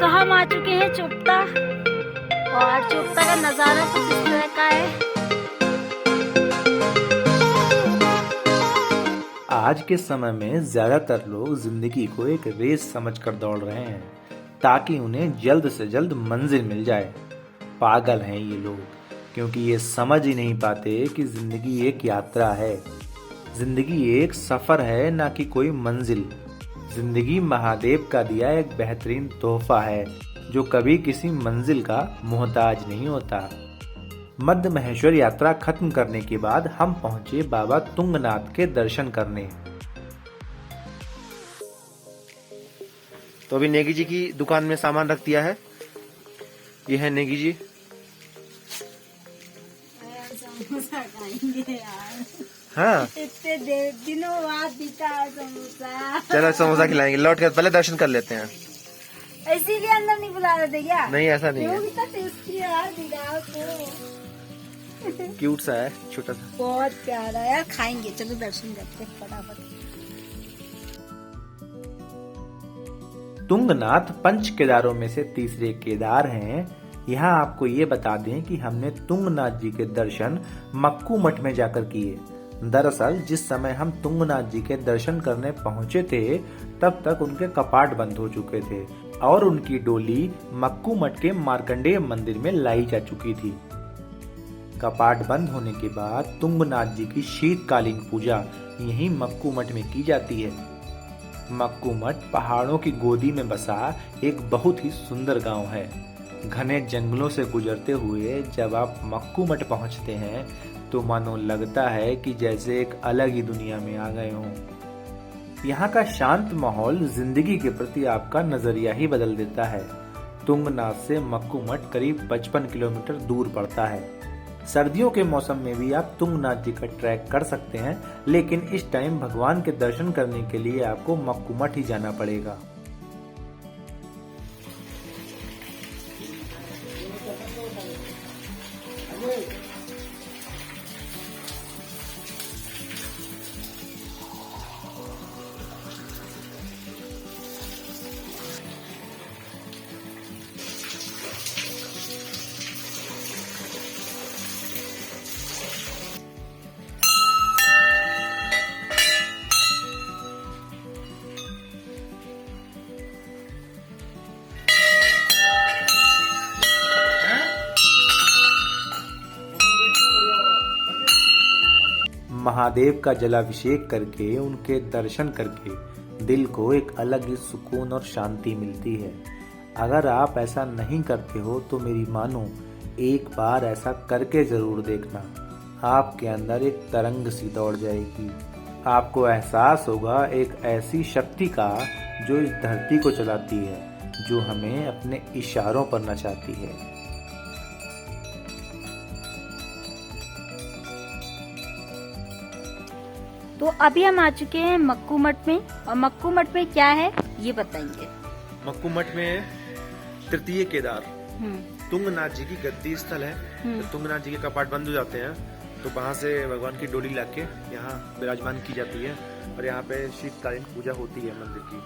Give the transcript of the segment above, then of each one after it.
तो हम आ चुके हैं चोपता और चोपता का नज़ारा कुछ इस तरह का है। आज के समय में ज्यादातर लोग जिंदगी को एक रेस समझकर दौड़ रहे हैं ताकि उन्हें जल्द से जल्द मंजिल मिल जाए। पागल हैं ये लोग, क्योंकि ये समझ ही नहीं पाते कि जिंदगी एक यात्रा है। जिंदगी एक सफर है, ना कि कोई मंजिल। जिंदगी महादेव का दिया एक बेहतरीन तोहफा है जो कभी किसी मंजिल का मोहताज नहीं होता। मध्य महेश्वर यात्रा खत्म करने के बाद हम पहुंचे बाबा तुंगनाथ के दर्शन करने। तो अभी नेगी जी की दुकान में सामान रख दिया है। ये है नेगी जी। समोसा खाएंगे यार, हाँ इतने दिनों बाद दिखा समोसा। चलो समोसा खिलाएंगे, लौट कर पहले दर्शन कर लेते हैं। इसीलिए अंदर नहीं बुला रहे थे क्या? नहीं ऐसा नहीं है, इतना टेस्टी है यार, दिखाओ तो। क्यूट सा है, छोटा सा, बहुत प्यारा है यार। खाएंगे, चलो दर्शन करते हैं फटाफट। तुंगनाथ पंच केदारों में से तीसरे केदार हैं। यहाँ आपको ये बता दें कि हमने तुंगनाथ जी के दर्शन मक्कू मठ में जाकर किए। दरअसल जिस समय हम तुंगनाथ जी के दर्शन करने पहुँचे थे तब तक उनके कपाट बंद हो चुके थे और उनकी डोली मक्कू मठ के मार्कंडेय मंदिर में लाई जा चुकी थी। कपाट बंद होने के बाद तुंगनाथ जी की शीतकालीन पूजा यहीं मक्कू मठ में की जाती है। मक्कू मठ पहाड़ों की गोदी में बसा एक बहुत ही सुंदर गांव है। घने जंगलों से गुजरते हुए जब आप मक्कू मठ पहुंचते हैं तो मानो लगता है कि जैसे एक अलग ही दुनिया में आ गए हों। यहाँ का शांत माहौल जिंदगी के प्रति आपका नजरिया ही बदल देता है। तुंगनाथ से मक्कू मठ करीब 55 किलोमीटर दूर पड़ता है। सर्दियों के मौसम में भी आप तुंगनाथ जी का ट्रैक कर सकते हैं, लेकिन इस टाइम भगवान के दर्शन करने के लिए आपको मक्कू मठ ही जाना पड़ेगा। महादेव का जलाभिषेक करके उनके दर्शन करके दिल को एक अलग ही सुकून और शांति मिलती है। अगर आप ऐसा नहीं करते हो तो मेरी मानो एक बार ऐसा करके जरूर देखना। आपके अंदर एक तरंग सी दौड़ जाएगी। आपको एहसास होगा एक ऐसी शक्ति का जो इस धरती को चलाती है, जो हमें अपने इशारों पर नचाती है। तो अभी हम आ चुके हैं मक्कू मठ में, और मक्कू मठ में क्या है ये बताएंगे। मक्कू मठ में तृतीय केदार तुंगनाथ जी की गद्दी स्थल है। तो तुंगनाथ जी के कपाट बंद हो जाते हैं तो वहाँ से भगवान की डोली लाके यहाँ विराजमान की जाती है और यहाँ पे शीतकालीन पूजा होती है मंदिर की।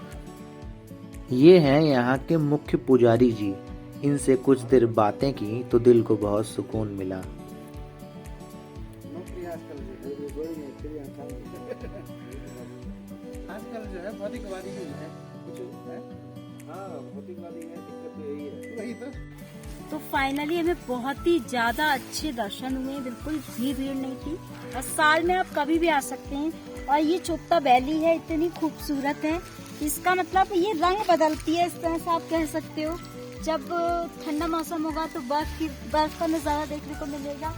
ये हैं यहाँ के मुख्य पुजारी जी। इनसे कुछ देर बातें की तो दिल को बहुत सुकून मिला। आजकल जो है भौतिकवादी ही है, कुछ है। हाँ, भौतिकवादी है, दिक्कत तो यही है। वही तो फाइनली हमें बहुत ही ज्यादा अच्छे दर्शन हुए, बिल्कुल भीड़ नहीं थी और साल में आप कभी भी आ सकते हैं। और ये चोपता वैली है, इतनी खूबसूरत है, इसका मतलब ये रंग बदलती है, इस तरह से आप कह सकते हो। जब ठंडा मौसम होगा तो बर्फ का नजारा देखने को मिलेगा।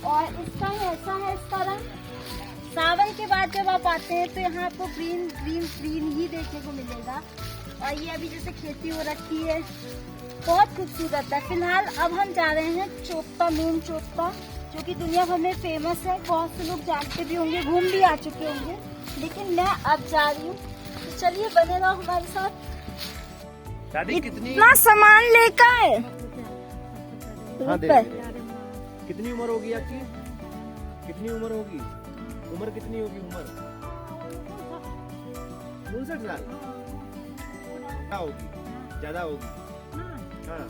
और इसका ऐसा है, इसका रंग सावन के बाद जब आप आते हैं तो यहाँ आपको ग्रीन ग्रीन ग्रीन ही देखने को मिलेगा। और ये अभी जैसे खेती हो रखी है, बहुत खूबसूरत है। फिलहाल अब हम जा रहे हैं चोपता, मेन चोपता, जो कि दुनिया भर में फेमस है। बहुत से लोग जानते भी होंगे, घूम भी आ चुके होंगे, लेकिन मैं अब जा रही हूँ। तो चलिए बने रहो हमारे साथ। इतना सामान लेकर कितनी उम्र होगी आपकी? कितनी उम्र होगी? उम्र कितनी होगी? उम्र 59 साल। क्या होगी? ज्यादा होगी। हाँ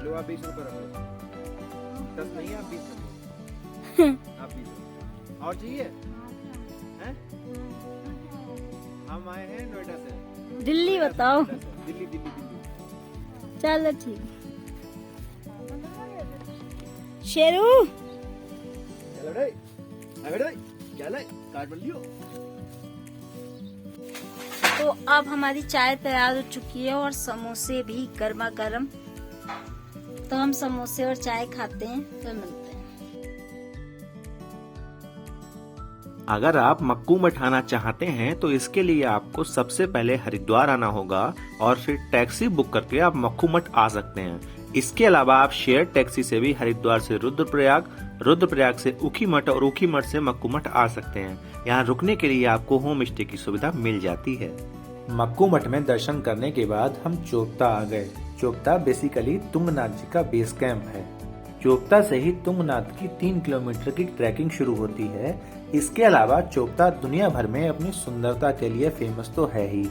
लो आप 20 रुपए रख लो। 10 नहीं आप 20 रख लो। आप 20 रख लो। और चाहिए हैं? हम आए हैं नोएडा से। दिल्ली बताओ। दिल्ली दिल्ली दिल्ली। चलो ठीक। शेरू चलो रे चल कार्ड बन लियो। तो अब हमारी चाय तैयार हो चुकी है और समोसे भी गर्मा गर्म। तो हम समोसे और चाय खाते हैं, फिर मिलते हैं। अगर आप मक्कू मठ आना चाहते हैं तो इसके लिए आपको सबसे पहले हरिद्वार आना होगा और फिर टैक्सी बुक करके आप मक्कू मठ आ सकते हैं। इसके अलावा आप शेयर टैक्सी से भी हरिद्वार से रुद्रप्रयाग, रुद्रप्रयाग से ऊखीमठ और ऊखीमठ से मक्कू मठ आ सकते हैं। यहाँ रुकने के लिए आपको होम स्टे की सुविधा मिल जाती है। मक्कू मठ में दर्शन करने के बाद हम चोपता आ गए। चोपता बेसिकली तुंगनाथ जी का बेस कैंप है। चोपता से ही तुंगनाथ की 3 किलोमीटर की ट्रैकिंग शुरू होती है। इसके अलावा चोपता दुनिया भर में अपनी सुंदरता के लिए फेमस तो है ही।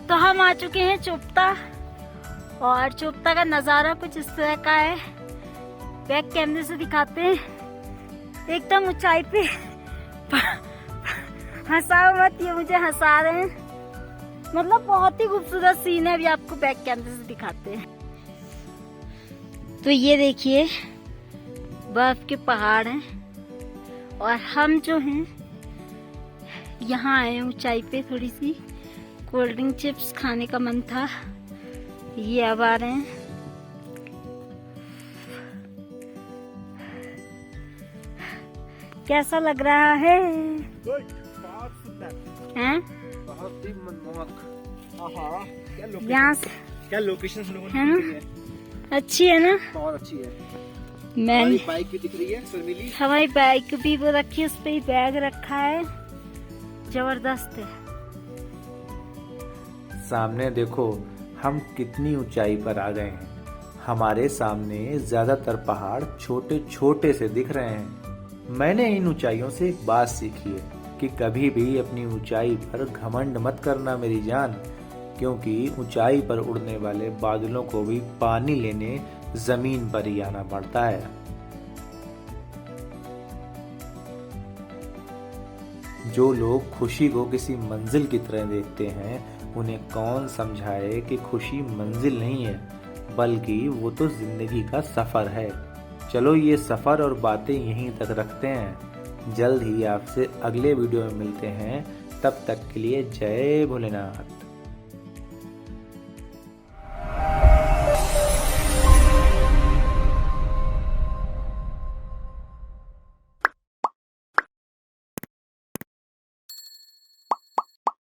तो हम आ चुके हैं चोपता और चोपता का नजारा कुछ इस तरह का है। बैक कैमरे से दिखाते हैं। एकदम ऊंचाई पे हंसाओ मत, ये मुझे हंसा रहे हैं। मतलब बहुत ही खूबसूरत सीन है। अभी आपको बैक कैमरे से दिखाते हैं। तो ये देखिए बर्फ के पहाड़ हैं और हम जो हैं यहाँ आए हैं ऊंचाई पे। थोड़ी सी कोल्ड ड्रिंक चिप्स खाने का मन था, ये अब आ रहे हैं। कैसा लग रहा है? हैं? बहुत ही मनमोहक। आहा, यहाँ से क्या लोकेशन लोगों है ने ना? दी है। अच्छी है ना? बहुत अच्छी है। मैंने हमारी बाइक भी दिख रही है शर्मिली। हमारी बाइक भी वो रखी है, उस पे ही बैग रखा है। जबरदस्त है। सामने देखो हम कितनी ऊंचाई पर आ गए हैं। हमारे सामने ज्यादातर पहाड़ छोटे छोटे से दिख रहे हैं। मैंने इन ऊंचाइयों से एक बात सीखी है कि कभी भी अपनी ऊंचाई पर घमंड मत करना मेरी जान, क्योंकि ऊंचाई पर उड़ने वाले बादलों को भी पानी लेने जमीन पर ही आना पड़ता है। जो लोग खुशी को किसी मंजिल की तरह देखते हैं, उन्हें कौन समझाए कि खुशी मंजिल नहीं है, बल्कि वो तो जिंदगी का सफर है। चलो ये सफर और बातें यहीं तक रखते हैं। जल्द ही आपसे अगले वीडियो में मिलते हैं। तब तक के लिए जय भोलेनाथ।